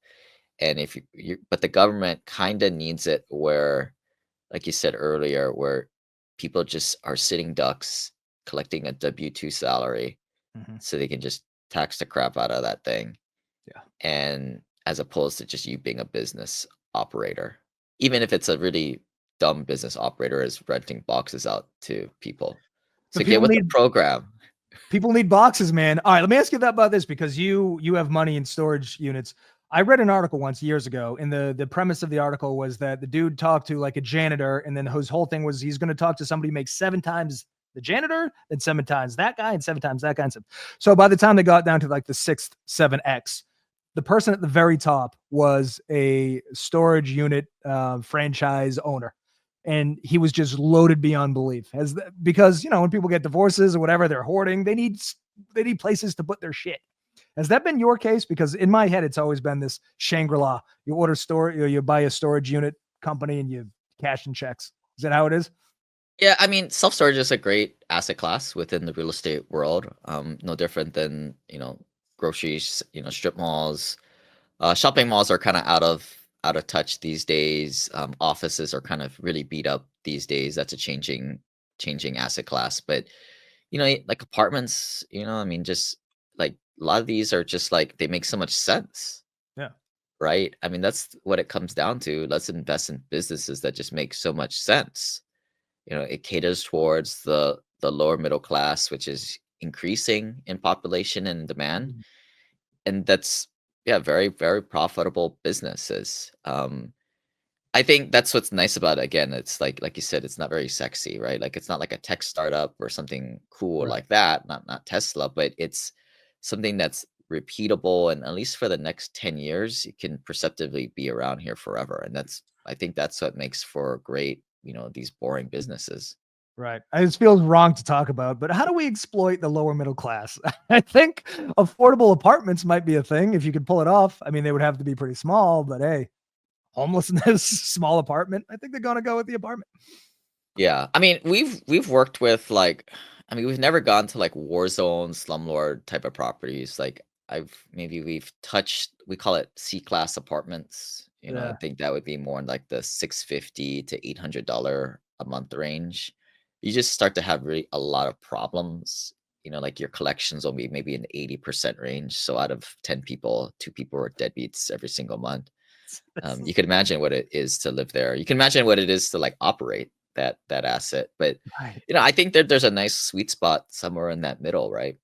And if but the government kind of needs it where, like you said earlier, where people just are sitting ducks collecting a W-2 salary, Mhm. so they can just tax the crap out of that thing, Yeah. and as opposed to just you being a business operator, even if it's a really dumb business operator is renting boxes out to people. But So get with the program. people need boxes, man. All right, let me ask you that about this because you have money in storage units. I read an article once years ago, and the premise of the article was that the dude talked to like a janitor, and then his whole thing was he's going to talk to somebody who makes 7 times the janitor, then 7 times that guy, and 7 times that guy. And so by the time they got down to like the sixth 7x, the person at the very top was a storage unit franchise owner, and he was just loaded beyond belief because when people get divorces or whatever, they're hoarding. They need places to put their shit. Has that been your case? Because in my head, it's always been this Shangri-La. You order store, you buy a storage unit company, and you cash in checks. Is that how it is? Yeah, I mean, self-storage is a great asset class within the real estate world. No different than, groceries, strip malls. Shopping malls are kind of out of touch these days. Offices are kind of really beat up these days. That's a changing asset class. But like apartments, I mean, just like a lot of these are just like, they make so much sense, Yeah. right? I mean, that's what it comes down to. Let's invest in businesses that just make so much sense. It caters towards the lower middle class, which is increasing in population and demand, Mhm. and that's, yeah, very very profitable businesses. I think that's what's nice about it. Again, it's like you said, it's not very sexy, right? Like it's not like a tech startup or something cool Right. like that. Not Tesla, but it's something that's repeatable, and at least for the next 10 years, it can perceptively be around here forever. And that's I think that's what makes for great, these boring businesses. Right. It just feels wrong to talk about, but how do we exploit the lower middle class? I think affordable apartments might be a thing if you could pull it off. I mean, they would have to be pretty small, but hey, homelessness, small apartment. I think they're gonna go with the apartment. Yeah. I mean, we've worked with like I mean, we've never gone to like war zone, slumlord type of properties. Like we've touched we call it C-class apartments. I Yeah. think that would be more in like the 650 to $800 a month range. You just start to have really a lot of problems. Like your collections will be maybe in the 80% range. So out of 10 people, 2 people are deadbeats every single month. This You is can imagine what it is to live there. You can imagine what it is to like operate that asset. But right. I think there's a nice sweet spot somewhere in that middle, right?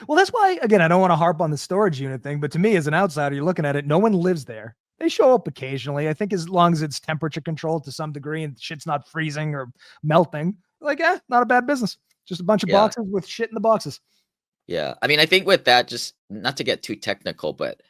Well, that's why, again, I don't want to harp on the storage unit thing, but to me, as an outsider, you're looking at it, no one lives there. They show up occasionally. I think as long as it's temperature controlled to some degree and shit's not freezing or melting, like, not a bad business. Just a bunch of Yeah. boxes with shit in the boxes. Yeah. I mean, I think with that, just not to get too technical, but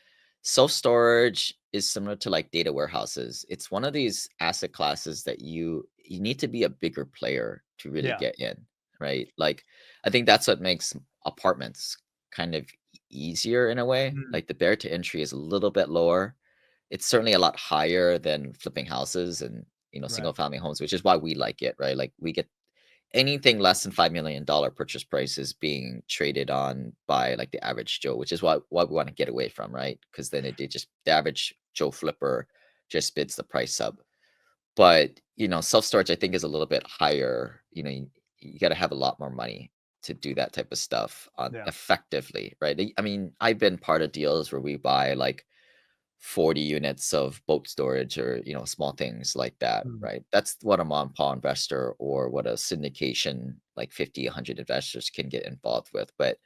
self-storage is similar to like data warehouses. It's one of these asset classes that you need to be a bigger player to really Yeah. get in, right? Like I think that's what makes apartments kind of easier in a way. Mm, Like the barrier to entry is a little bit lower. It's certainly a lot higher than flipping houses and right. single family homes, which is why we like it, right? Like we get anything less than $5 million purchase price is being traded on by like the average Joe, which is what we want to get away from, right? Because then it just the average Joe flipper just bids the price up. But self storage I think is a little bit higher. You got to have a lot more money to do that type of stuff on Yeah. effectively, right? I mean, I've been part of deals where we buy like 40 units of boat storage or small things like that, Mm. right? That's what a mom and pop investor or what a syndication like 50 100 investors can get involved with. But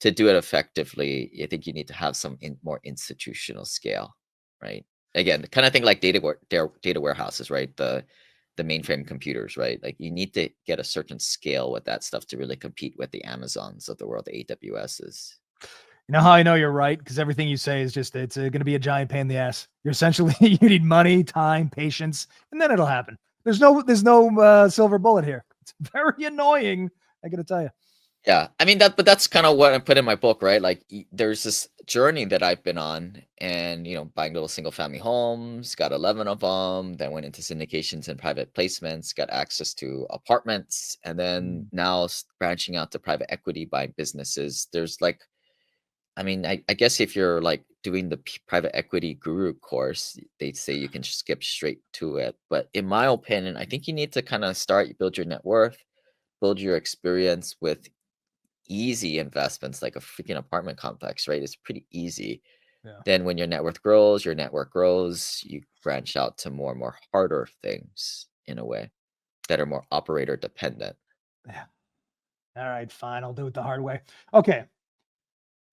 to do it effectively, I think you need to have some more institutional scale, right? Again, the kind of thing like data warehouses, right? The mainframe computers, right? Like you need to get a certain scale with that stuff to really compete with the Amazons of the world, the AWSs. You know how I know you're right? Because everything you say is just, it's going to be a giant pain in the ass. You're essentially, you need money, time, patience, and then it'll happen. There's no silver bullet here. It's very annoying. I got to tell you. Yeah, I mean but that's kind of what I put in my book, right? Like there's this journey that I've been on, and buying little single family homes, got 11 of them, then went into syndications and private placements, got access to apartments, and then Mm, now branching out to private equity, buying businesses. There's like, I mean, I guess if you're like doing the private equity guru course, they'd say you can skip straight to it. But in my opinion, I think you need to kind of build your net worth, build your experience with easy investments like a freaking apartment complex, right? It's pretty easy. yeah. Then when your network grows, you branch out to more and more harder things in a way that are more operator dependent. Yeah. All right, fine. I'll do it the hard way. Okay.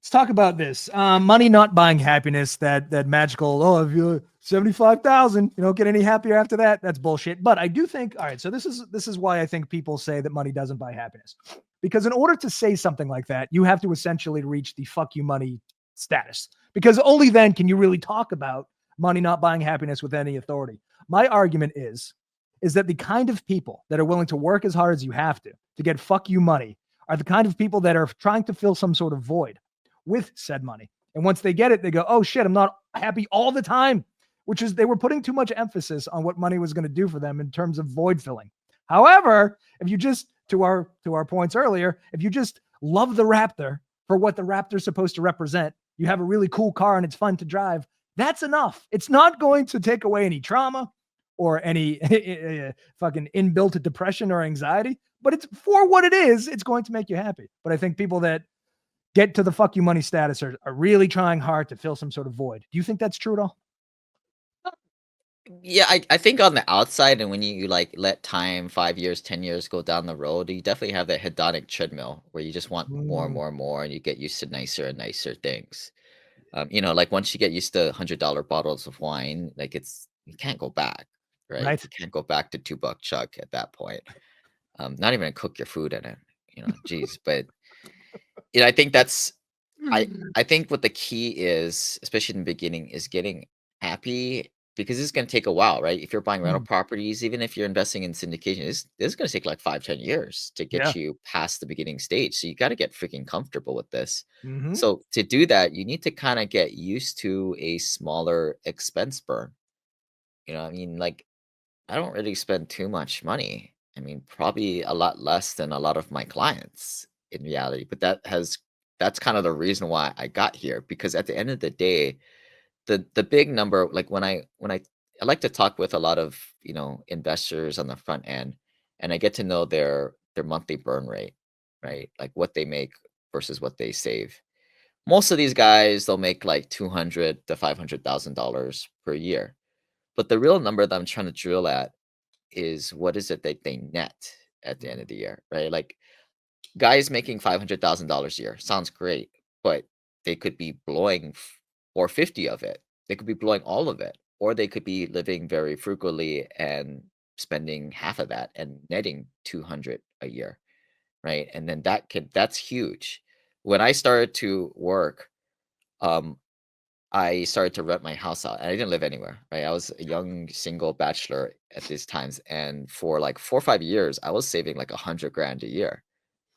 Let's talk about this. Money not buying happiness. That magical. Oh, if you 75,000, you don't get any happier after that. That's bullshit. But I do think. All right. So this is why I think people say that money doesn't buy happiness, because in order to say something like that, you have to essentially reach the fuck you money status. Because only then can you really talk about money not buying happiness with any authority. My argument is that the kind of people that are willing to work as hard as you have to get fuck you money are the kind of people that are trying to fill some sort of void with said money. And once they get it, they go, oh shit, I'm not happy all the time, which is they were putting too much emphasis on what money was going to do for them in terms of void filling. However, if you just, to our points earlier, if you just love the Raptor for what the Raptor's supposed to represent, you have a really cool car and it's fun to drive, that's enough. It's not going to take away any trauma or any fucking inbuilt depression or anxiety, but it's for what it is, it's going to make you happy. But I think people that get to the fuck you money status are really trying hard to fill some sort of void. Do you think that's true at all? Yeah, I think on the outside, and when you like let time, 5 years, 10 years go down the road, you definitely have that hedonic treadmill where you just want more and Mm, more and more, and you get used to nicer and nicer things. Like once you get used to $100 bottles of wine, like you can't go back, right? Right. You can't go back to $2 chuck at that point. Not even cook your food in it, geez. But I think that's I think what the key is, especially in the beginning, is getting happy because it's going to take a while, right? If you're buying rental Mm, properties, even if you're investing in syndication, this is going to take like 5, 10 years to yeah. get you past the beginning stage. So you got to get freaking comfortable with this. Hmm. So to do that, you need to kind of get used to a smaller expense burn. I mean, like I don't really spend too much money. I mean, probably a lot less than a lot of my clients in reality, but that's kind of the reason why I got here because at the end of the day, the big number like when I like to talk with a lot of, investors on the front end and I get to know their monthly burn rate, right? Like what they make versus what they save. Most of these guys they'll make like 200 to $500,000 per year. But the real number that I'm trying to drill at is what is it that they net at the end of the year, right? Like guys making $500,000 a year sounds great, but they could be blowing 450 of it. They could be blowing all of it, or they could be living very frugally and spending half of that and netting 200 a year, right? And then that's huge. When I started to work, um, I started to rent my house out, and I didn't live anywhere, right? I was a young single bachelor at these times, and for like 4 or 5 years, I was saving like 100 grand a year,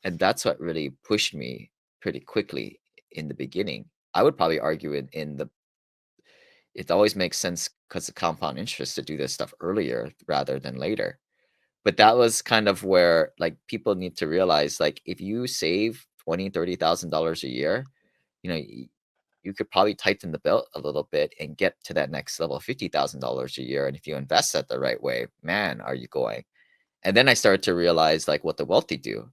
and that's what really pushed me pretty quickly in the beginning. I would probably argue in the it always makes sense because of compound interest to do this stuff earlier rather than later. But that was kind of where like people need to realize like if you save 20, $30,000 a year, you could probably tighten the belt a little bit and get to that next level, $50,000 a year. And if you invest that the right way, man, are you going? And then I started to realize like what the wealthy do.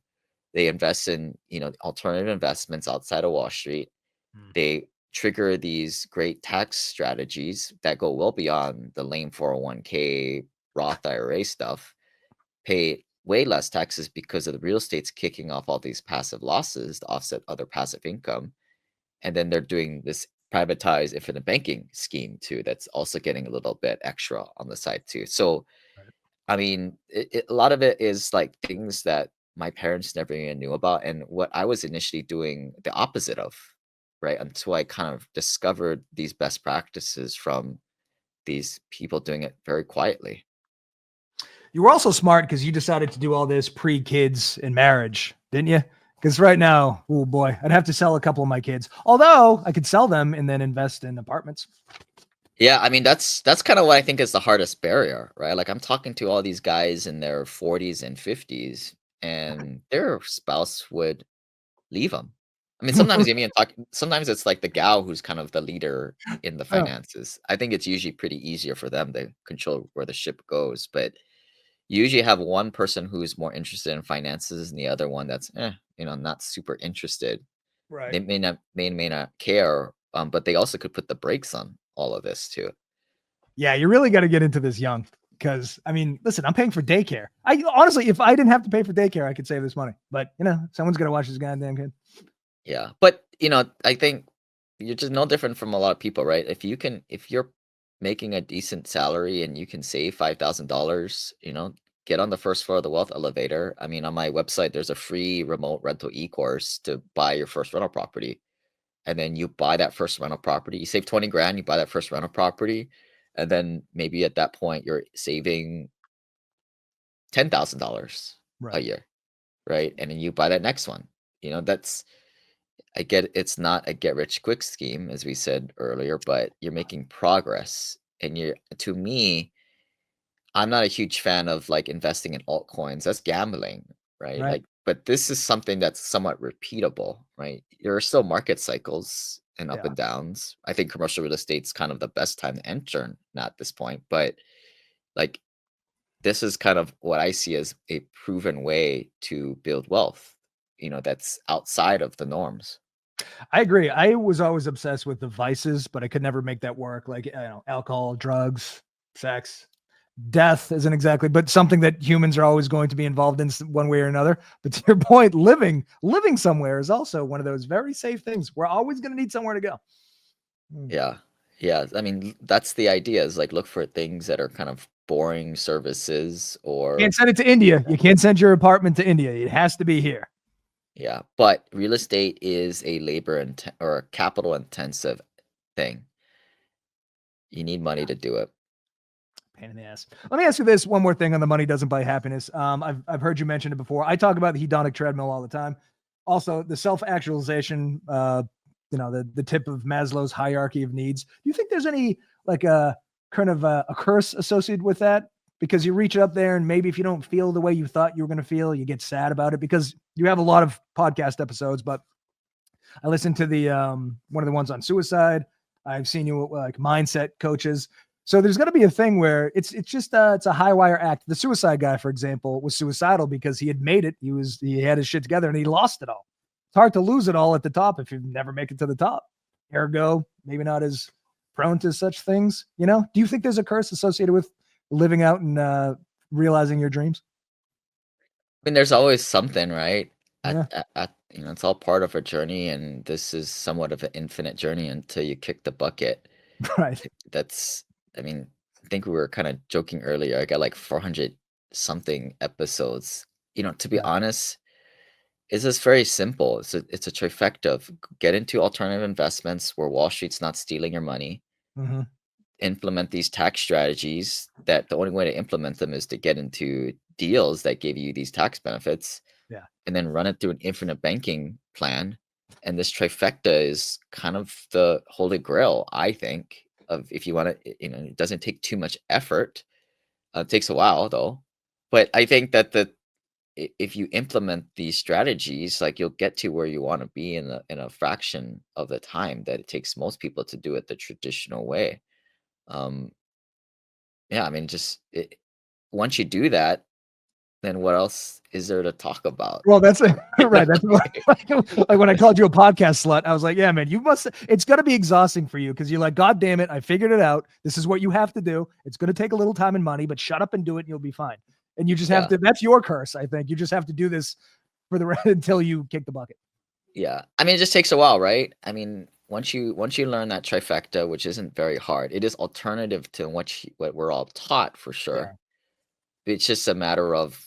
They invest in, alternative investments outside of Wall Street. Mm. They trigger these great tax strategies that go well beyond the lame 401k, Roth IRA stuff, pay way less taxes because of the real estate's kicking off all these passive losses to offset other passive income. And then they're doing this privatized infinite banking scheme too that's also getting a little bit extra on the side too. So Right. I mean, a lot of it is like things that my parents never even knew about, and what I was initially doing the opposite of, right? Until I kind of discovered these best practices from these people doing it very quietly. You were also smart because you decided to do all this pre-kids and marriage, didn't you? Because right now, oh boy, I'd have to sell a couple of my kids. Although I could sell them and then invest in apartments. Yeah, I mean that's kind of what I think is the hardest barrier, right? Like I'm talking to all these guys in their 40s and 50s, and their spouse would leave them. I mean, sometimes you even talk sometimes it's like the gal who's kind of the leader in the Oh, finances. I think it's usually pretty easier for them to control where the ship goes, but you usually have one person who's more interested in finances and the other one that's, not super interested. right. They may not care, but they also could put the brakes on all of this too. Yeah, you really got to get into this young because I mean, listen, I'm paying for daycare. I honestly, if I didn't have to pay for daycare, I could save this money. But someone's gonna watch this goddamn kid. Yeah, but, I think you're just no different from a lot of people, right? If you're making a decent salary and you can save $5,000, get on the first floor of the wealth elevator. I mean, on my website, there's a free remote rental e-course to buy your first rental property. And then you buy that first rental property. You save 20 grand, you buy that first rental property. And then maybe at that point, you're saving $10,000 a Right. year, right? And then you buy that next one. That's I get it's not a get rich quick scheme, as we said earlier, but you're making progress. And to me, I'm not a huge fan of like investing in altcoins. That's gambling, right? Right. Like, but this is something that's somewhat repeatable, right? There are still market cycles and up Yeah. and downs. I think commercial real estate's kind of the best time to enter, not at this point, but like this is kind of what I see as a proven way to build wealth, that's outside of the norms. I agree. I was always obsessed with the vices, but I could never make that work. Like, alcohol, drugs, sex, death isn't exactly, but something that humans are always going to be involved in one way or another. But to your point, living somewhere is also one of those very safe things. We're always going to need somewhere to go. Mm. Yeah. Yeah, I mean, that's the idea is like look for things that are kind of boring services Can't or send it to India. You can't send your apartment to India. It has to be here. yeah, but real estate is a or a capital intensive thing. You need money to do it. Pain in the ass. Let me ask you this one more thing on the money doesn't buy happiness. I've heard you mention it before. I talk about the hedonic treadmill all the time. Also, the self actualization. The tip of Maslow's hierarchy of needs. Do you think there's any like a kind of a curse associated with that? Because you reach up there and maybe if you don't feel the way you thought you were going to feel, you get sad about it because you have a lot of podcast episodes, but I listened to the one of the ones on suicide. I've seen you like mindset coaches. So there's going to be a thing where it's a high wire act. The suicide guy, for example, was suicidal because he had made it. He had his shit together and he lost it all. It's hard to lose it all at the top if you never make it to the top. Ergo, maybe not as prone to such things. Do you think there's a curse associated with living out and realizing your dreams? I mean, there's always something, right? Yeah, It's all part of a journey, and this is somewhat of an infinite journey until you kick the bucket. right. That's, I mean, I think we were kind of joking earlier. I got like 400 something episodes. To be Yeah. honest, it's just very simple. It's a trifecta of get into alternative investments where Wall Street's not stealing your money, Mm-hmm. implement these tax strategies that the only way to implement them is to get into deals that give you these tax benefits Yeah. and then run it through an infinite banking plan. And this trifecta is kind of the holy grail, I think, of if you want to, it doesn't take too much effort. It takes a while though. But I think that if you implement these strategies, like you'll get to where you want to be in a fraction of the time that it takes most people to do it the traditional way. Um, yeah, I mean, once you do that, then what else is there to talk about? Well, that's You know? right. That's like when I called you a podcast slut. I was like, yeah, man, you must. It's going to be exhausting for you because you're like, God damn it, I figured it out. This is what you have to do. It's going to take a little time and money, but shut up and do it, and you'll be fine. And you just have Yeah, to. That's your curse, I think. You just have to do this for the rest until you kick the bucket. yeah. I mean, it just takes a while, right? I mean, once you learn that trifecta, which isn't very hard, it is alternative to what we're all taught for Yeah, sure. It's just a matter of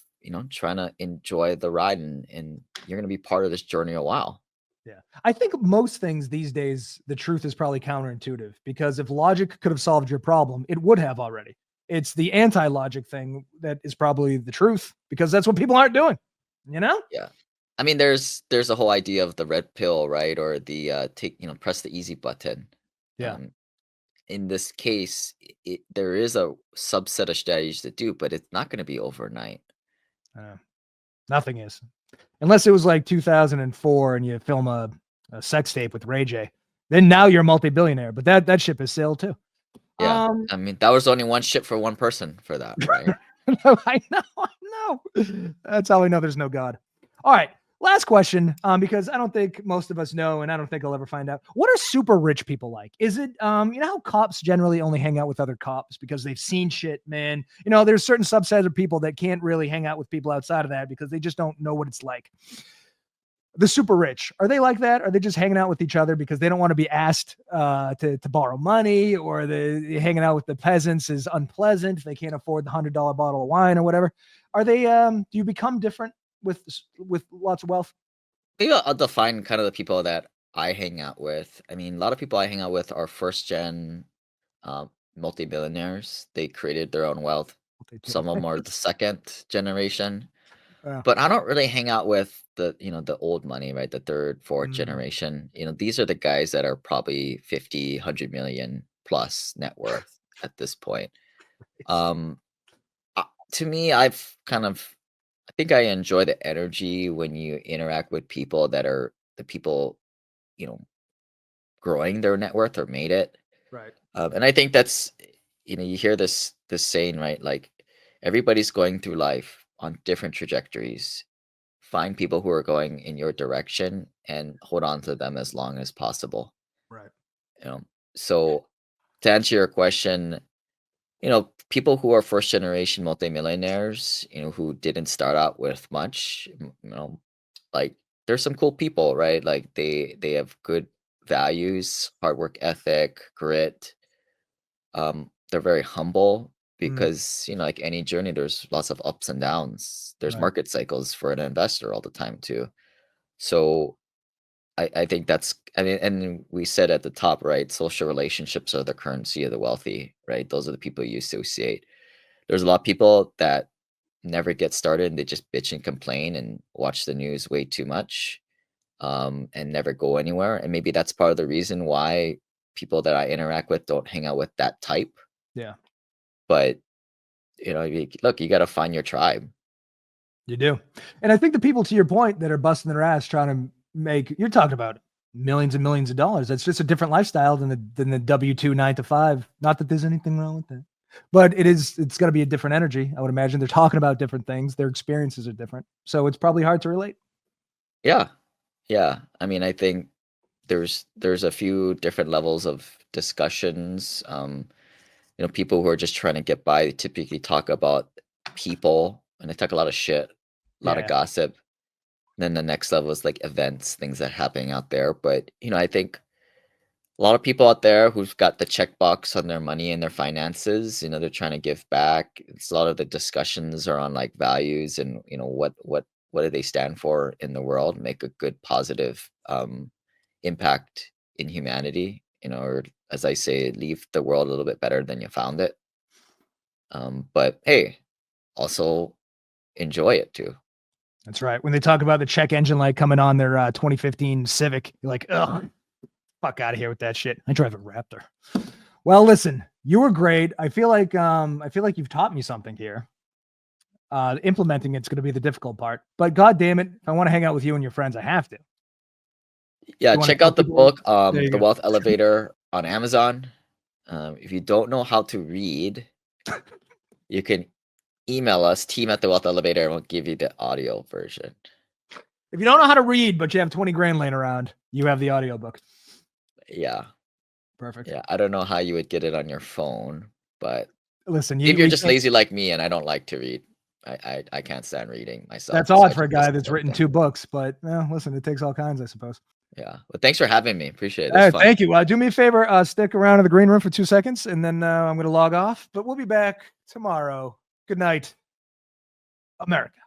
trying to enjoy the ride, and you're gonna be part of this journey a while. yeah. I think most things these days, the truth is probably counterintuitive because if logic could have solved your problem, it would have already. It's the anti-logic thing that is probably the truth because that's what people aren't doing. You know? Yeah. I mean, there's a whole idea of the red pill, right? Or the press the easy button. Yeah. Um, in this case, there is a subset of strategies to do, but it's not going to be overnight. Uh, Nothing is. Unless it was like 2004 and you film a sex tape with Ray J. Then now you're a multi-billionaire, but that ship has sailed too. Yeah. Um, I mean, that was only one ship for one person for that, right? I know. That's how I know there's no God. All right. Last question, because I don't think most of us know, and I don't think I'll ever find out. What are super rich people like? Is it, how cops generally only hang out with other cops because they've seen shit, man? There's certain subset of people that can't really hang out with people outside of that because they just don't know what it's like. The super rich, are they like that? Are they just hanging out with each other because they don't want to be asked to borrow money, or the hanging out with the peasants is unpleasant? They can't afford the $100 bottle of wine or whatever. Are they? Do you become different with lots of wealth? Maybe I'll define kind of the people that I hang out with. I mean, a lot of people I hang out with are first gen multi-billionaires. They created their own wealth. Some of them are the second generation. Yeah. But I don't really hang out with the old money, right? The third, fourth Mm, generation. These are the guys that are probably 50, 100 million plus net worth at this point. Um, to me, I think I enjoy the energy when you interact with people that are the people, you know, growing their net worth or made it. right. And I think that's, you hear this saying, right? Like everybody's going through life on different trajectories. Find people who are going in your direction and hold on to them as long as possible. Right. You know, so to answer your question, people who are first generation multimillionaires, who didn't start out with much, like there's some cool people, right? Like they have good values, hard work ethic, grit. they're very humble Mm, because, like any journey, there's lots of ups and downs. There's right. market cycles for an investor all the time too. So I think that's, I mean, and we said at the top, right? Social relationships are the currency of the wealthy, right? Those are the people you associate. There's a lot of people that never get started and they just bitch and complain and watch the news way too much, and never go anywhere. And maybe that's part of the reason why people that I interact with don't hang out with that type. Yeah, But look, you got to find your tribe. you do. And I think the people, to your point, that are busting their ass trying to make, you're talking about millions and millions of dollars. That's just a different lifestyle than the W-2 9 to 5. Not that there's anything wrong with that, but it's got to be a different energy. I would imagine they're talking about different things. Their experiences are different. So it's probably hard to relate. Yeah. Yeah. I mean, I think there's a few different levels of discussions. People who are just trying to get by typically talk about people and they talk a lot of shit, a lot of Yeah. gossip. Then the next level is like events, things that are happening out there. But I think a lot of people out there who've got the checkbox on their money and their finances, they're trying to give back. It's a lot of the discussions are on like values and what do they stand for in the world, make a good positive impact in humanity, or as I say, leave the world a little bit better than you found it. But hey, also enjoy it too. That's right. When they talk about the check engine light coming on their 2015 Civic, you're like, ugh, fuck out of here with that shit. I drive a Raptor. Well, listen, you were great. I feel like you've taught me something here. Implementing it's going to be the difficult part. But god damn it, if I want to hang out with you and your friends, I have to. Yeah, You want to check tell out the people? book, There you The go. Wealth Elevator on Amazon. If you don't know how to read, you can email us, team at the Wealth Elevator, and we'll give you the audio version. If you don't know how to read, but you have 20 grand laying around, you have the audiobook. Yeah. Perfect. Yeah. I don't know how you would get it on your phone, but Listen, maybe you're we just can't, lazy like me and I don't like to read. I can't stand reading myself, that's so I odd for a just guy listen that's to written everything. 2 books, but listen, it takes all kinds, I suppose. Yeah. But thanks for having me. Appreciate it. It was fun. Thank you. Do me a favor, stick around in the green room for 2 seconds, and then I'm going to log off. But we'll be back tomorrow. Good night, America.